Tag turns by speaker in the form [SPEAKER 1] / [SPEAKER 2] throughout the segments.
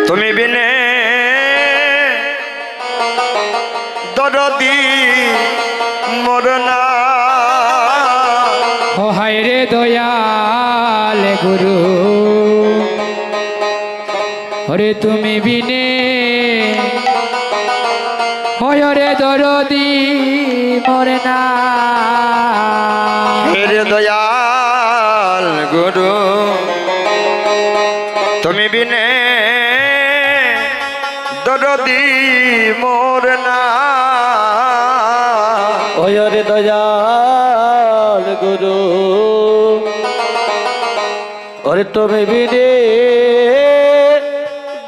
[SPEAKER 1] তুমি বিনে দরদি মরনা
[SPEAKER 2] ও হায় রে দয়াল গুরু ওরে তুমি বিনে হয় রে দরদি মরে না
[SPEAKER 1] হে দয়াল গুরু তুমি বিনে দরদি মরনা
[SPEAKER 3] ওরে দয়াল গুরু ওরে তুমি বিনে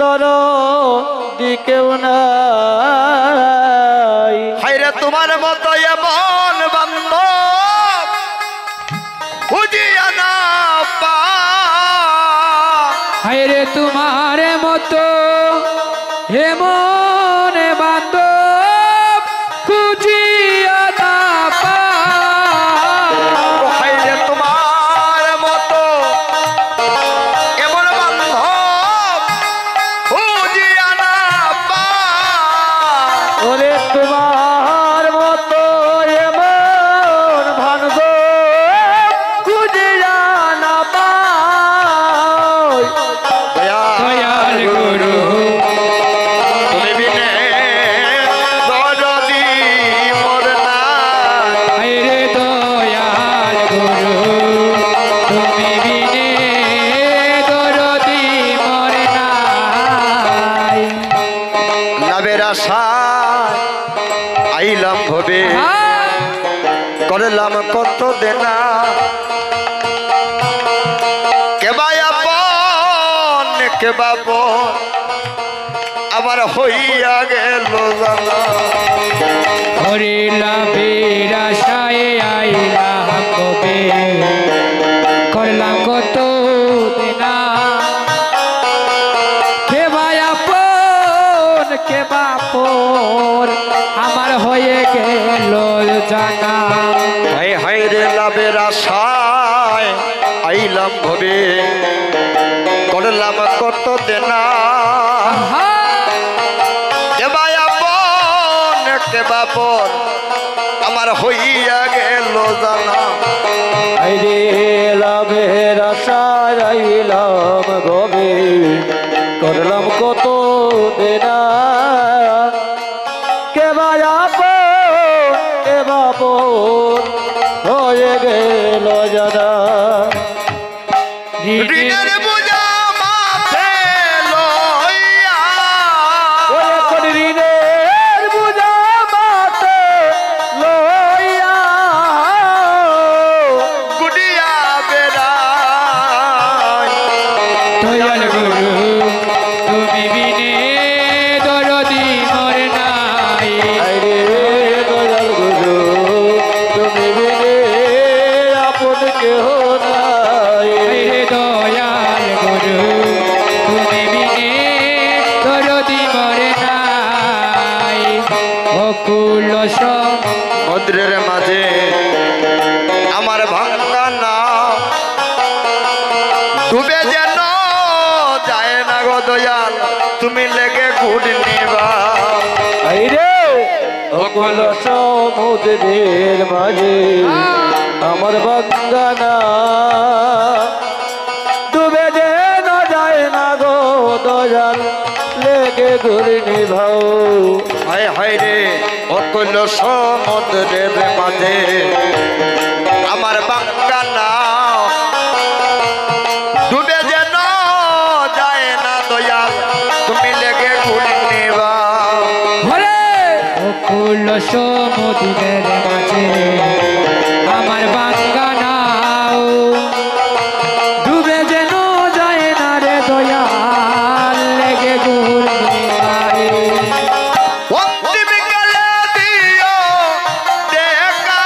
[SPEAKER 3] দরদি কেউ নাই
[SPEAKER 1] হায়রে তোমার মতো এমন বান্ধব খুঁজিয়া না
[SPEAKER 2] হায় রে তোমার মতো হেমন বান্ধব খুঁজিয়া না পাই।
[SPEAKER 1] হায়রে তোমার মতো এমন বান্ধব খুঁজিয়া না
[SPEAKER 3] ওরে তোমার মতো এমন ভানব খুঁজিয়া না পাই
[SPEAKER 2] দয়াল গুরু
[SPEAKER 1] তুমি বিনে দরদি মরনা
[SPEAKER 2] হায় রে দয়াল গুরু তুমি বিনে দরদি মরে নাই।
[SPEAKER 1] লাভের আশা আইলাম ভবে করলাম কত দেনা কেবা আপন কেবা পর আবার হইয়া গেল জানা
[SPEAKER 2] হরিলা বিরাশায় আইলাম কবে করলাম কত দিনা কে বায়াপন কে বাপর আমার হয়ে গেল জানা
[SPEAKER 1] হায় হায় রে লাভের আশায় আইলাম ভবে করলাম কত দেনা
[SPEAKER 2] আহা,
[SPEAKER 1] কেবা আপন কেবা পর আমার হইয়া গেল জানা
[SPEAKER 3] আইরে লাভের আশায় আইলাম গবে করলাম কত দেনা কে বায়াপন কে বাপন হয়ে গেল জানা
[SPEAKER 1] ঋণের বোঝা মাথে লইয়া
[SPEAKER 3] ওরে কোন ঋণের বোঝা মাথে লইয়া
[SPEAKER 1] গুডিয়া বেড়াই
[SPEAKER 2] দয়াল গুরু তুমি বিনে দরদি মরে নাই।
[SPEAKER 3] আইরে দয়াল গুরু তুমি বিনে আপন কেহ নাই
[SPEAKER 2] হে দয়াল গুরু তুমি বিনে দরদি মরে নাই। অকুল
[SPEAKER 1] সমুদ্রের মাঝে আমার ভাঙ্গা নাও ডুবে যেন যায় না গো দয়াল তুমি লেগে ঘুর নিবা
[SPEAKER 3] আইরে অকুল সমুদ্রের মাঝে আমার বাঙ্গানা ডুবে যে না যায় না গো দয়াল লেগে ঘুরিনি ভাও
[SPEAKER 1] হায় হায় রে অকুল সমুদ্রের মাঝে আমার ভাঙ্গা নাও ডুবে যেন যায় না দয়াল তুমি লেগে ঘুর নিবা
[SPEAKER 2] অকুল সমুদ্রের মাঝে আমার বাঙ্গা নাও ডুবে যেন যায় না রে দয়াল লেগে ঘুরবে আয়।
[SPEAKER 1] অন্তিম কালে দিও দেখা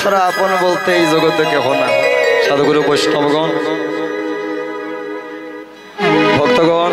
[SPEAKER 1] ছাড়া আপন বলতে এই জগতে কেহ না। সাধুগুরু বৈষ্ণবগণ, ভক্তগণ,